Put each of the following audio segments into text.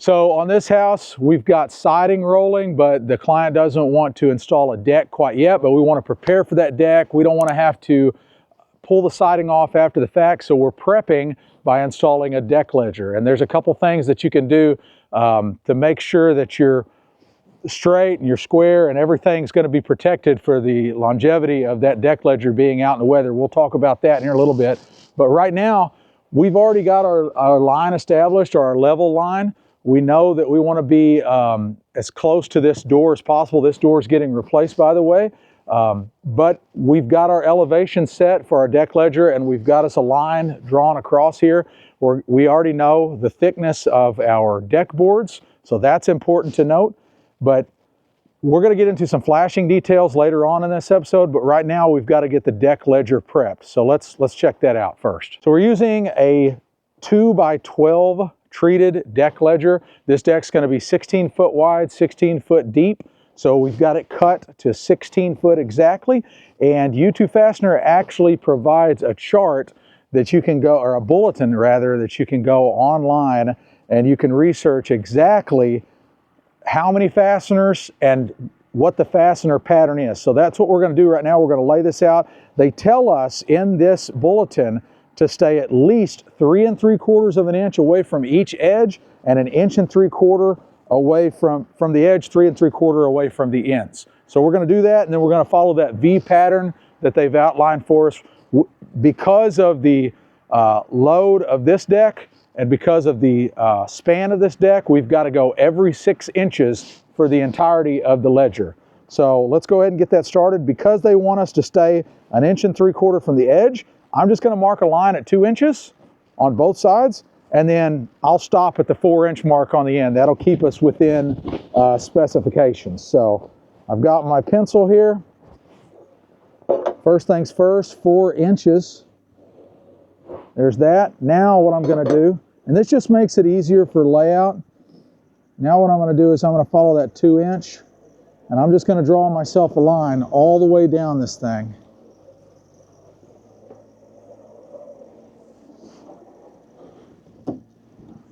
So on this house, we've got siding rolling, but the client doesn't want to install a deck quite yet, but we want to prepare for that deck. We don't want to have to pull the siding off after the fact, so we're prepping by installing a deck ledger. And there's a couple things that you can do to make sure that you're straight and you're square and everything's going to be protected for the longevity of that deck ledger being out in the weather. We'll talk about that in here a little bit. But right now, we've already got our line established, or our level line. We know that we want to be as close to this door as possible. This door is getting replaced, by the way. But we've got our elevation set for our deck ledger, and we've got us a line drawn across here where we already know the thickness of our deck boards. So that's important to note. But we're going to get into some flashing details later on in this episode, but right now we've got to get the deck ledger prepped. So let's check that out first. So we're using a 2x12 treated deck ledger. This deck's going to be 16 foot wide, 16 foot deep. So we've got it cut to 16 foot exactly. And U2 Fastener actually provides a chart that you can go, or a bulletin rather, that you can go online and you can research exactly how many fasteners and what the fastener pattern is. So that's what we're going to do right now. We're going to lay this out. They tell us in this bulletin to stay at least 3 3/4 of an inch away from each edge, and 1 3/4 away from the edge, 3 3/4 away from the ends. So we're going to do that, and then we're going to follow that V pattern that they've outlined for us. Because of the load of this deck and because of the span of this deck, we've got to go every 6 inches for the entirety of the ledger. So let's go ahead and get that started. Because they want us to stay 1 3/4 from the edge, I'm just going to mark a line at 2 inches on both sides, and then I'll stop at the 4-inch mark on the end. That'll keep us within specifications. So I've got my pencil here. First things first, 4 inches. There's that. Now what I'm going to do, and this just makes it easier for layout. Now what I'm going to do is I'm going to follow that 2-inch, and I'm just going to draw myself a line all the way down this thing.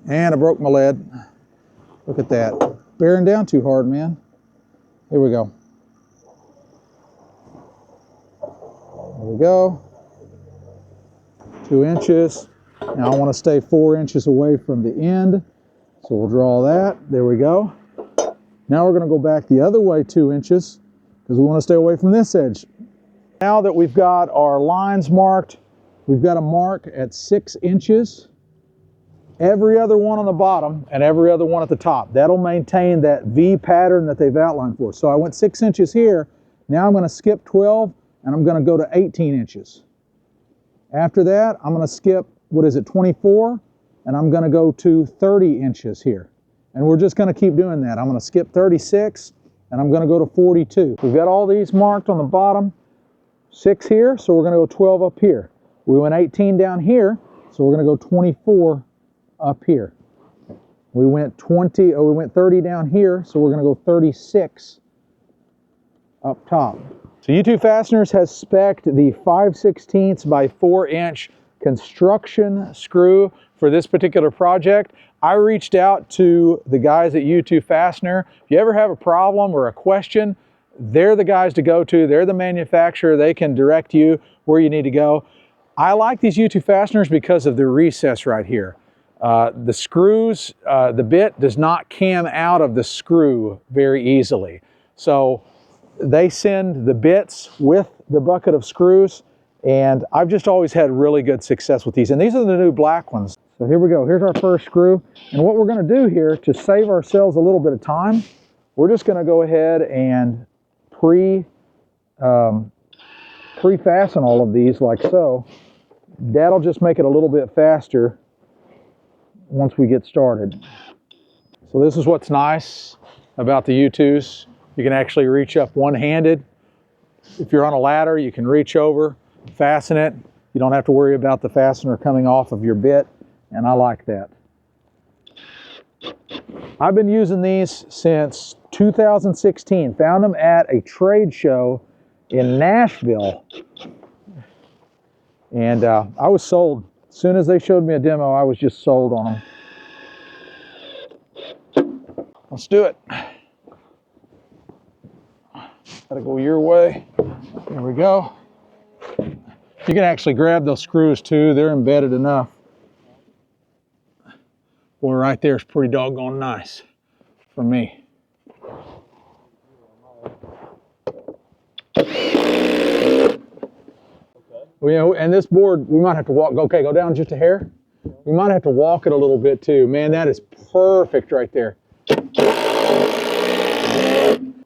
And I broke my lead. Look at that. Bearing down too hard, man. Here we go. There we go. 2 inches. Now I want to stay 4 inches away from the end. So we'll draw that. There we go. Now we're going to go back the other way 2 inches because we want to stay away from this edge. Now that we've got our lines marked, we've got to mark at 6 inches. Every other one on the bottom and every other one at the top. That'll maintain that V pattern that they've outlined for us. So I went 6 inches here. Now I'm going to skip 12 and I'm going to go to 18 inches. After that, I'm going to skip, 24? And I'm going to go to 30 inches here. And we're just going to keep doing that. I'm going to skip 36 and I'm going to go to 42. We've got all these marked on the bottom. 6 here, so we're going to go 12 up here. We went 18 down here, so we're going to go 24 up here. We went 30 down here, so we're going to go 36 up top. So U2 Fasteners has spec'd the 5/16 by 4-inch construction screw for this particular project. I reached out to the guys at U2 Fastener. If you ever have a problem or a question, they're the guys to go to. They're the manufacturer. They can direct you where you need to go. I like these U2 Fasteners because of the recess right here. The screws, the bit does not cam out of the screw very easily. So they send the bits with the bucket of screws, and I've just always had really good success with these. And these are the new black ones. So here we go. Here's our first screw. And what we're going to do here to save ourselves a little bit of time, we're just going to go ahead and pre-fasten all of these like so. That'll just make it a little bit faster once we get started. So this is what's nice about the U2s. You can actually reach up one-handed. If you're on a ladder, you can reach over, fasten it. You don't have to worry about the fastener coming off of your bit, and I like that. I've been using these since 2016. Found them at a trade show in Nashville, and I was sold. As soon as they showed me a demo, I was just sold on them. Let's do it. Gotta go your way. There we go. You can actually grab those screws too. They're embedded enough. Boy, right there is pretty doggone nice for me. Well, you know, and this board, we might have to walk, okay, go down just a hair. We might have to walk it a little bit too. Man, that is perfect right there.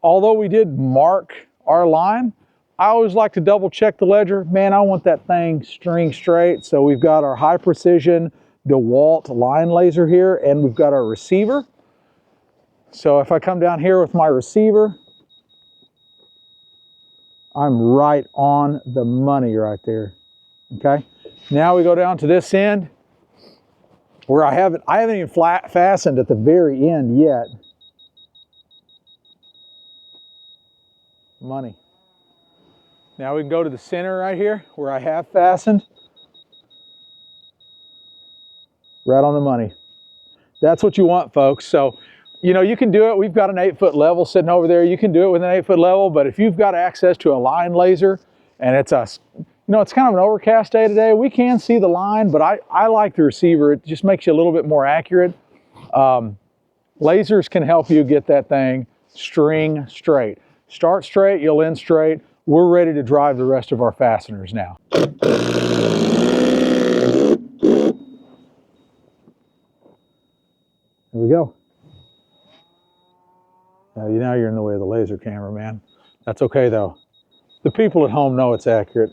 Although we did mark our line, I always like to double check the ledger. Man, I want that thing string straight. So we've got our high precision DeWalt line laser here, and we've got our receiver. So if I come down here with my receiver, I'm right on the money right there. Okay. Now we go down to this end where I haven't even fastened at the very end yet. Money. Now we can go to the center right here where I have fastened. Right on the money. That's what you want, folks. So, you know, you can do it. We've got an 8-foot level sitting over there. You can do it with an 8-foot level, but if you've got access to a line laser and it's it's kind of an overcast day today, we can see the line, but I like the receiver. It just makes you a little bit more accurate. Lasers can help you get that thing string straight. Start straight, you'll end straight. We're ready to drive the rest of our fasteners now. There we go. Now you're in the way of the laser camera, man. That's okay though. The people at home know it's accurate.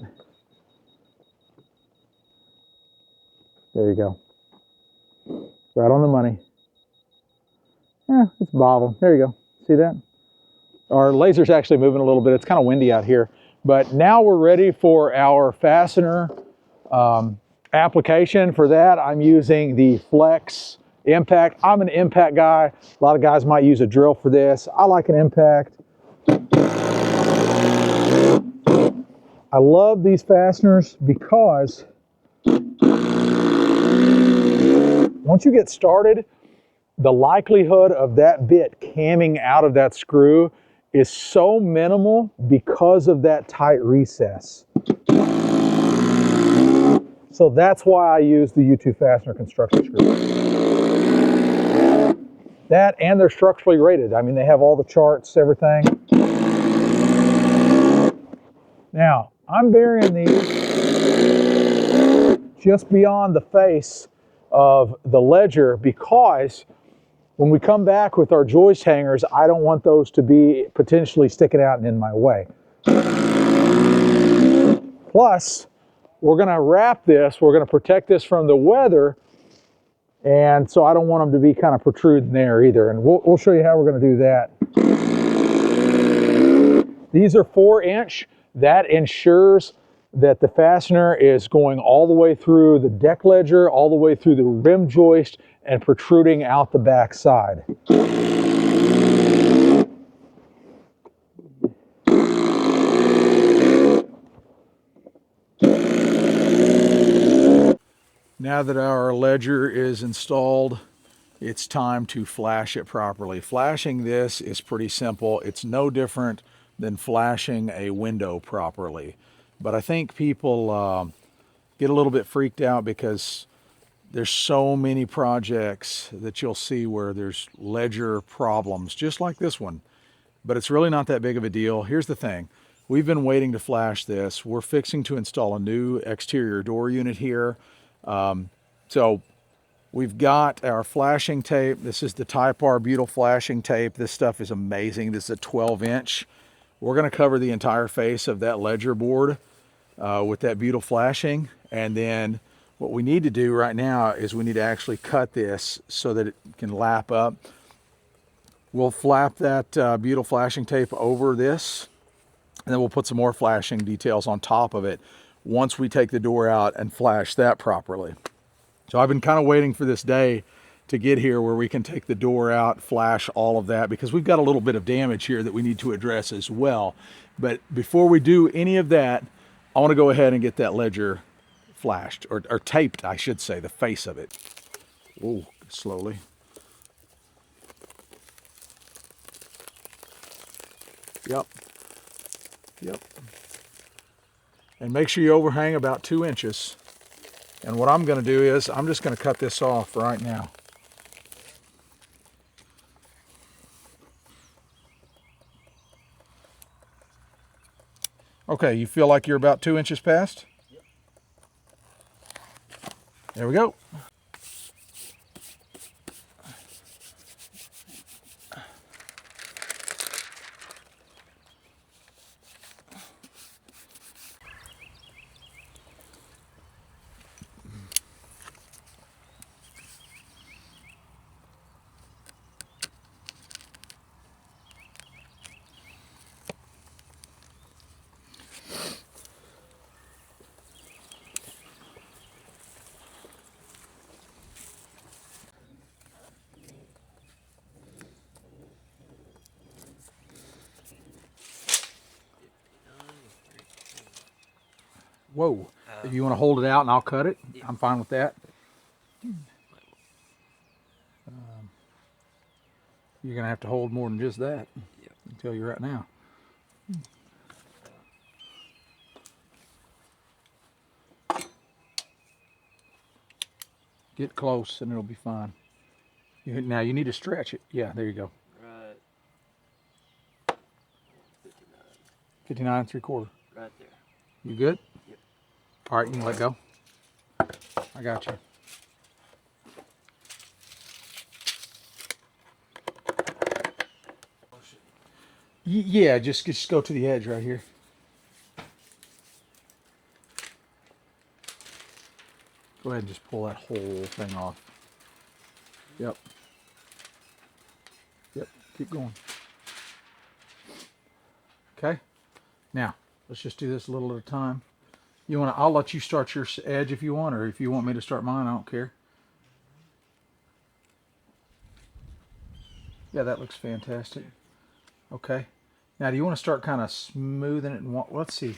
There you go. Right on the money. Yeah, it's bobbling. There you go. See that? Our laser's actually moving a little bit. It's kind of windy out here. But now we're ready for our fastener application. For that, I'm using the Flex Impact. I'm an impact guy. A lot of guys might use a drill for this. I like an impact. I love these fasteners because once you get started, the likelihood of that bit camming out of that screw is so minimal because of that tight recess. So that's why I use the U2 fastener construction screw. That, and they're structurally rated. I mean, they have all the charts, everything. Now, I'm burying these just beyond the face of the ledger because when we come back with our joist hangers, I don't want those to be potentially sticking out and in my way. Plus, we're going to wrap this, we're going to protect this from the weather, and so I don't want them to be kind of protruding there either. And we'll show you how we're going to do that. These are 4-inch. That ensures that the fastener is going all the way through the deck ledger, all the way through the rim joist, and protruding out the back side. Now that our ledger is installed, it's time to flash it properly. Flashing this is pretty simple. It's no different than flashing a window properly. But I think people get a little bit freaked out because there's so many projects that you'll see where there's ledger problems, just like this one. But it's really not that big of a deal. Here's the thing. We've been waiting to flash this. We're fixing to install a new exterior door unit here. So we've got our flashing tape. This is the Typar butyl flashing tape. This stuff is amazing. This is a 12-inch. We're going to cover the entire face of that ledger board with that butyl flashing. And then what we need to do right now is we need to actually cut this so that it can lap up. We'll flap that butyl flashing tape over this, and then we'll put some more flashing details on top of it once we take the door out and flash that properly. So I've been kind of waiting for this day to get here where we can take the door out, flash all of that, because we've got a little bit of damage here that we need to address as well. But before we do any of that, I want to go ahead and get that ledger flashed, or taped, I should say, the face of it. Whoa, slowly. Yep. Yep. And make sure you overhang about 2 inches. And what I'm going to do is I'm just going to cut this off right now. Okay, you feel like you're about 2 inches past? Yep. There we go. Whoa. If you want to hold it out and I'll cut it, Yeah. I'm fine with that. You're going to have to hold more than just that. Yep. I'll tell you right now. Get close and it'll be fine. Now you need to stretch it. Yeah, there you go. Right. 59 3/4. Right there. You good? Yep. All right, you can let go. I got you. Yeah, just go to the edge right here. Go ahead and just pull that whole thing off. Yep. Yep, keep going. Okay, now let's just do this a little at a time. You want to? I'll let you start your edge if you want, or if you want me to start mine, I don't care. Yeah, that looks fantastic. Okay, now do you want to start kind of smoothing it? And let's see.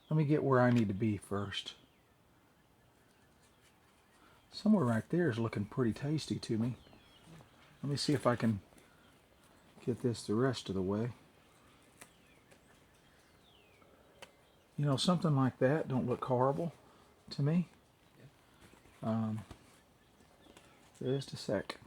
Let me get where I need to be first. Somewhere right there is looking pretty tasty to me. Let me see if I can get this the rest of the way. You know, something like that don't look horrible to me. Just a sec.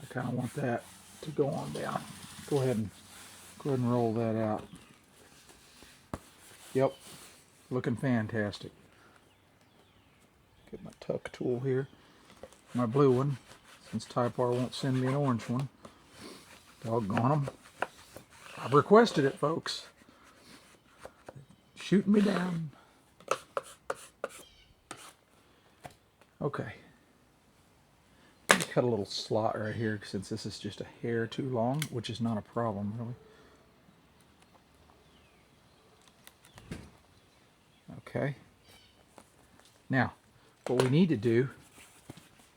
I kind of want that to go on down. Go ahead and roll that out. Yep, looking fantastic. Get my tuck tool here, my blue one, since Typar won't send me an orange one. Doggone them. I've requested it, folks. Shooting me down. Okay. Let me cut a little slot right here since this is just a hair too long, which is not a problem, really. Okay. Now, what we need to do,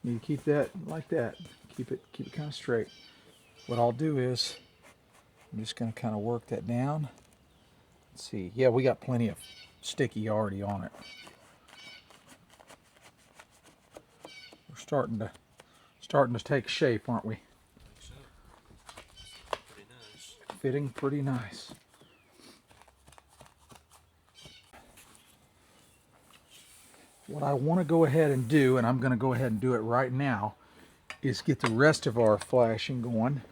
you need to keep that like that. Keep it kind of straight. What I'll do is, I'm just going to kind of work that down. Let's see. Yeah, we got plenty of sticky already on it. We're starting to take shape, aren't we? So, pretty nice. Fitting pretty nice. What I want to go ahead and do, and I'm going to go ahead and do it right now, is get the rest of our flashing going.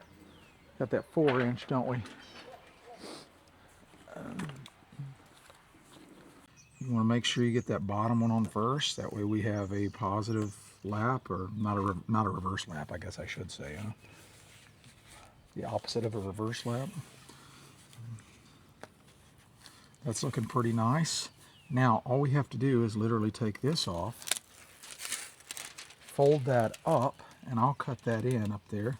Got that 4-inch, don't we? You want to make sure you get that bottom one on first. That way we have a positive lap, or not a reverse lap, I guess I should say. Huh? The opposite of a reverse lap. That's looking pretty nice. Now all we have to do is literally take this off, fold that up, and I'll cut that in up there.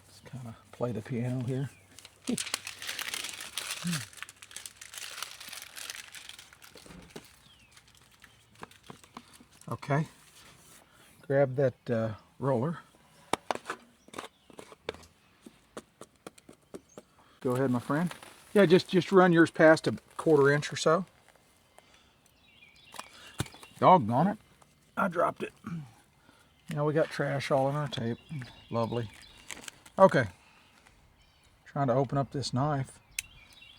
Just kind of play the piano here. Okay, grab that roller. Go ahead, my friend. Yeah, just run yours past a 1/4 inch or so. Doggone it. I dropped it. Now we got trash all in our tape. Lovely. Okay. Trying to open up this knife,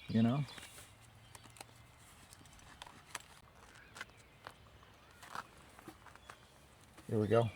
you know. Here we go.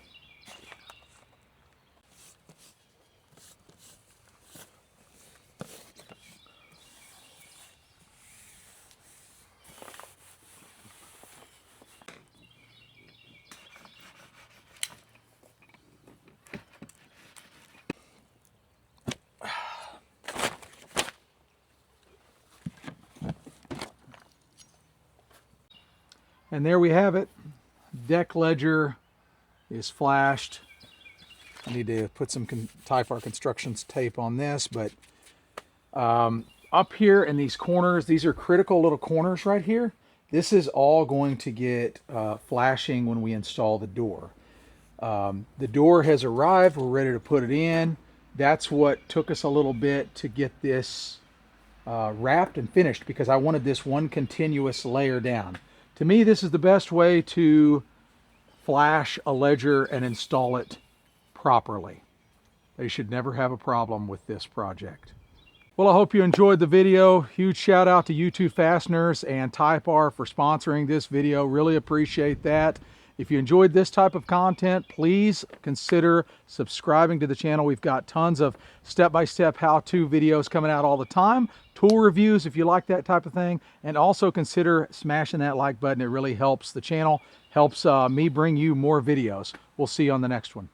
And there we have it. Deck ledger is flashed. I need to put some Typar Constructions tape on this, but up here in these corners, these are critical little corners right here. This is all going to get flashing when we install the door. The door has arrived. We're ready to put it in. That's what took us a little bit to get this wrapped and finished, because I wanted this one continuous layer down. To me, this is the best way to flash a ledger and install it properly. They should never have a problem with this project. Well, I hope you enjoyed the video. Huge shout out to U2 Fasteners and Typar for sponsoring this video. Really appreciate that. If you enjoyed this type of content, please consider subscribing to the channel. We've got tons of step-by-step how-to videos coming out all the time. Tool reviews if you like that type of thing. And also consider smashing that like button. It really helps the channel, helps me bring you more videos. We'll see you on the next one.